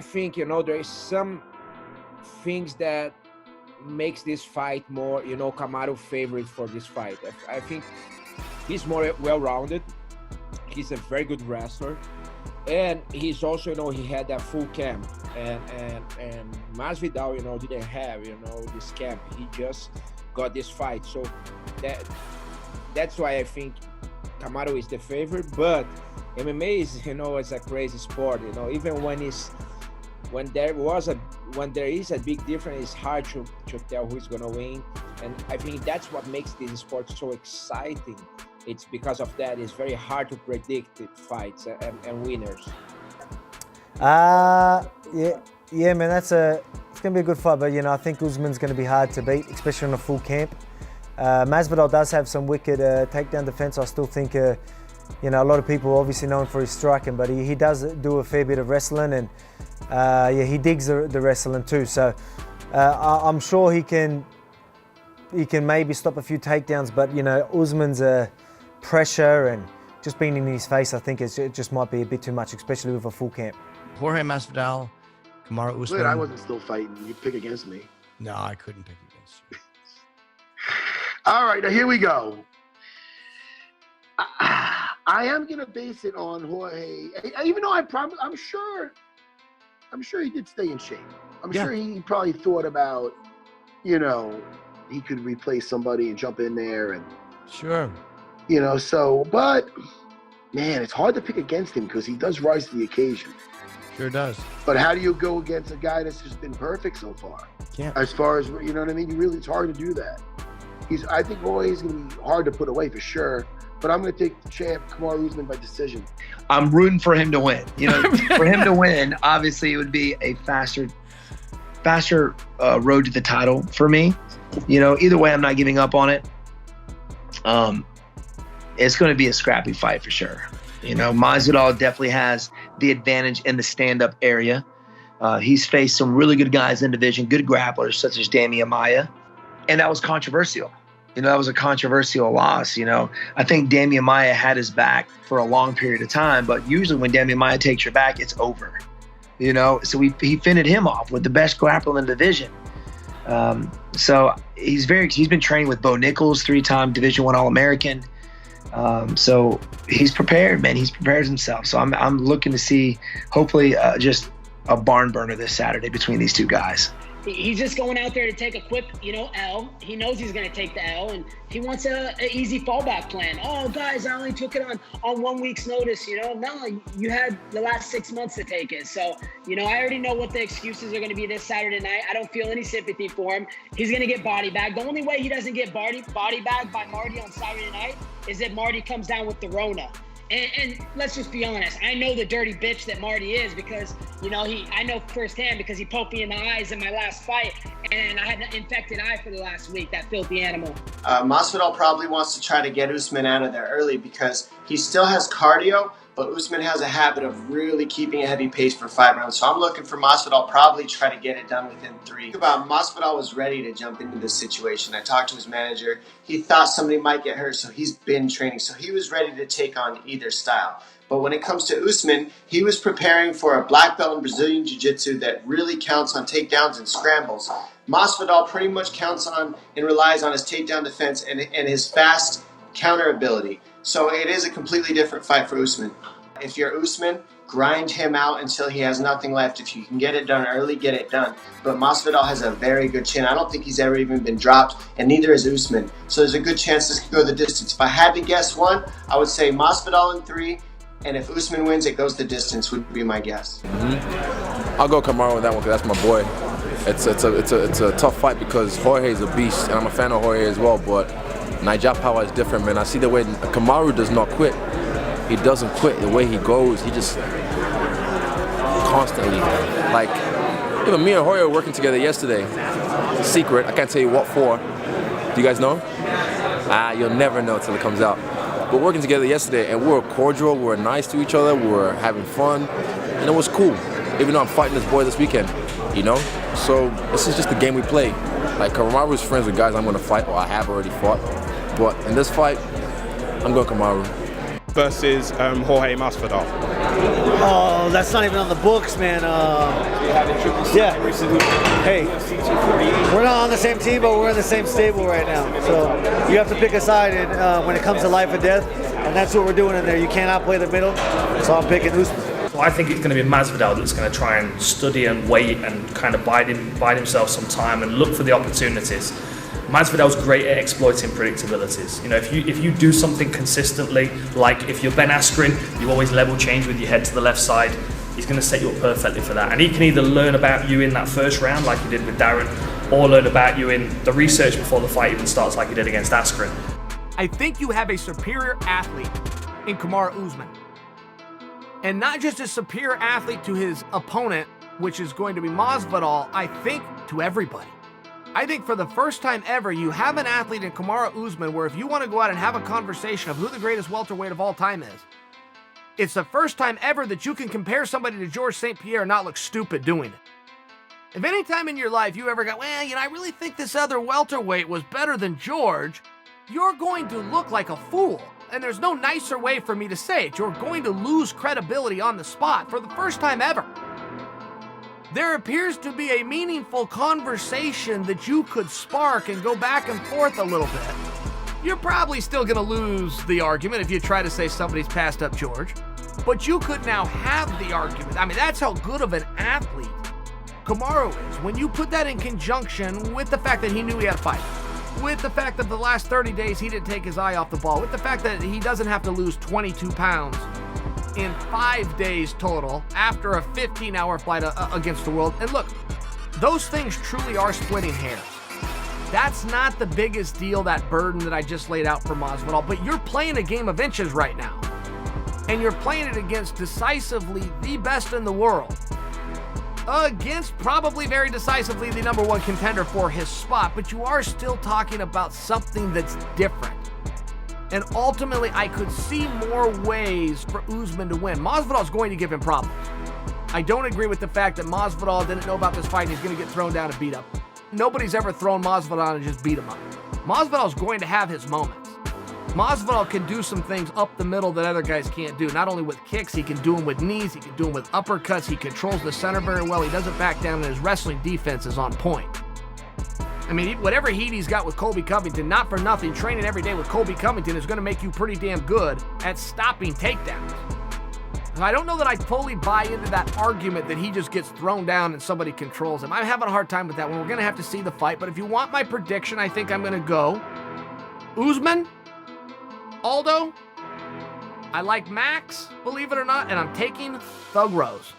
I think, there is some things that makes this fight more, Kamaru favorite for this fight. I think he's more well-rounded. He's a very good wrestler, and he's also, he had that full camp, and Masvidal, didn't have, this camp. He just got this fight, so that's why I think Kamaru is the favorite. But MMA is, it's a crazy sport. Even when there is a big difference, it's hard to tell who's gonna win. And I think that's what makes this sport so exciting. It's because of that. It's very hard to predict the fights and winners. Yeah, man. It's gonna be a good fight, but I think Usman's gonna be hard to beat, especially on a full camp. Masvidal does have some wicked takedown defense. I still think, a lot of people obviously know him for his striking, but he does do a fair bit of wrestling, and he digs the wrestling too. So I'm sure he can maybe stop a few takedowns, but Usman's pressure and just being in his face, I think it just might be a bit too much, especially with a full camp. Jorge Masvidal, Kamaru Usman. Wait, I wasn't still fighting. You pick against me. No, I couldn't pick against you. All right, now here we go. I am gonna base it on Jorge, even though I'm sure he did stay in shape. I'm sure he probably thought about, he could replace somebody and jump in there and. Sure. But man, it's hard to pick against him because he does rise to the occasion. Sure does. But how do you go against a guy that's just been perfect so far? Yeah. As far as, you know what I mean? It's hard to do that. I think Jorge's going to be hard to put away for sure. But I'm going to take the champ, Kamaru Usman, by decision. I'm rooting for him to win. For him to win, obviously it would be a faster road to the title for me. Either way, I'm not giving up on it. It's going to be a scrappy fight for sure. Masvidal definitely has the advantage in the stand-up area. He's faced some really good guys in the division, good grapplers such as Damian Maia, and that was controversial. That was a controversial loss. I think Damian Maia had his back for a long period of time, but usually when Damian Maia takes your back, it's over. So he fended him off with the best grappler in the division. So he's been training with Bo Nichols, 3-time Division I All-American. So he's prepared, man. He's prepared himself. So I'm looking to see, hopefully, just a barn burner this Saturday between these two guys. He's just going out there to take a quick, L. He knows he's going to take the L, and he wants an easy fallback plan. Oh, guys, I only took it on 1 week's notice. No, you had the last 6 months to take it. So, I already know what the excuses are going to be this Saturday night. I don't feel any sympathy for him. He's going to get body bagged. The only way he doesn't get body bagged by Marty on Saturday night is if Marty comes down with the Rona. And let's just be honest. I know the dirty bitch that Marty is because, I know firsthand because he poked me in the eyes in my last fight, and I had an infected eye for the last week, that filthy animal. Masvidal probably wants to try to get Usman out of there early because he still has cardio, but Usman has a habit of really keeping a heavy pace for 5 rounds. So I'm looking for Masvidal probably try to get it done within 3. Masvidal was ready to jump into this situation. I talked to his manager. He thought somebody might get hurt, so he's been training. So he was ready to take on either style. But when it comes to Usman, he was preparing for a black belt in Brazilian Jiu-Jitsu that really counts on takedowns and scrambles. Masvidal pretty much counts on and relies on his takedown defense and his fast counter ability. So it is a completely different fight for Usman. If you're Usman, grind him out until he has nothing left. If you can get it done early, get it done. But Masvidal has a very good chin. I don't think he's ever even been dropped, and neither is Usman. So there's a good chance this could go the distance. If I had to guess one, I would say Masvidal in 3, and if Usman wins, it goes the distance would be my guess. I'll go Kamaru with that one because that's my boy. It's a tough fight because Jorge is a beast, and I'm a fan of Jorge as well, but Naija power is different, man. I see the way Kamaru does not quit. He doesn't quit. The way he goes, he just constantly, even me and Jorge were working together yesterday. It's a secret. I can't tell you what for. Do you guys know? You'll never know until it comes out. We're working together yesterday, and we were cordial. We were nice to each other. We were having fun, and it was cool. Even though I'm fighting this boy this weekend, So this is just the game we play. Kamaru's friends with guys I'm going to fight, or I have already fought. But in this fight, I'm going Kamaru. versus Jorge Masvidal? Oh, that's not even on the books, man. Yeah. Hey, we're not on the same team, but we're in the same stable right now. So you have to pick a side when it comes to life or death, and that's what we're doing in there. You cannot play the middle, so I'm picking Usman. Well, I think it's going to be Masvidal that's going to try and study and wait and kind of bide himself some time and look for the opportunities. Masvidal's great at exploiting predictabilities. You know, if you do something consistently, like if you're Ben Askren, you always level change with your head to the left side, he's going to set you up perfectly for that. And he can either learn about you in that first round, like he did with Darren, or learn about you in the research before the fight even starts, like he did against Askren. I think you have a superior athlete in Kamaru Usman. And not just a superior athlete to his opponent, which is going to be Masvidal, I think to everybody. I think for the first time ever, you have an athlete in Kamaru Usman where if you want to go out and have a conversation of who the greatest welterweight of all time is, it's the first time ever that you can compare somebody to Georges St. Pierre and not look stupid doing it. If any time in your life you ever go, well, I really think this other welterweight was better than George, you're going to look like a fool. And there's no nicer way for me to say it. You're going to lose credibility on the spot for the first time ever. There appears to be a meaningful conversation that you could spark and go back and forth a little bit. You're probably still going to lose the argument if you try to say somebody's passed up George. But you could now have the argument. That's how good of an athlete Kamaru is. When you put that in conjunction with the fact that he knew he had a fight, with the fact that the last 30 days he didn't take his eye off the ball, with the fact that he doesn't have to lose 22 pounds in 5 days total after a 15-hour flight against the world. And look, those things truly are splitting hairs. That's not the biggest deal, that burden that I just laid out for Masvidal, but you're playing a game of inches right now. And you're playing it against decisively the best in the world. Against probably very decisively the number one contender for his spot, but you are still talking about something that's different. And ultimately, I could see more ways for Usman to win. Masvidal's going to give him problems. I don't agree with the fact that Masvidal didn't know about this fight and he's going to get thrown down and beat up. Nobody's ever thrown Masvidal and just beat him up. Masvidal's going to have his moments. Masvidal can do some things up the middle that other guys can't do. Not only with kicks, he can do them with knees, he can do them with uppercuts, he controls the center very well, he doesn't back down, and his wrestling defense is on point. Whatever heat he's got with Colby Covington, not for nothing, training every day with Colby Covington is going to make you pretty damn good at stopping takedowns. And I don't know that I fully buy into that argument that he just gets thrown down and somebody controls him. I'm having a hard time with that one. We're going to have to see the fight, but if you want my prediction, I think I'm going to go Usman, Aldo, I like Max, believe it or not, and I'm taking Thug Rose.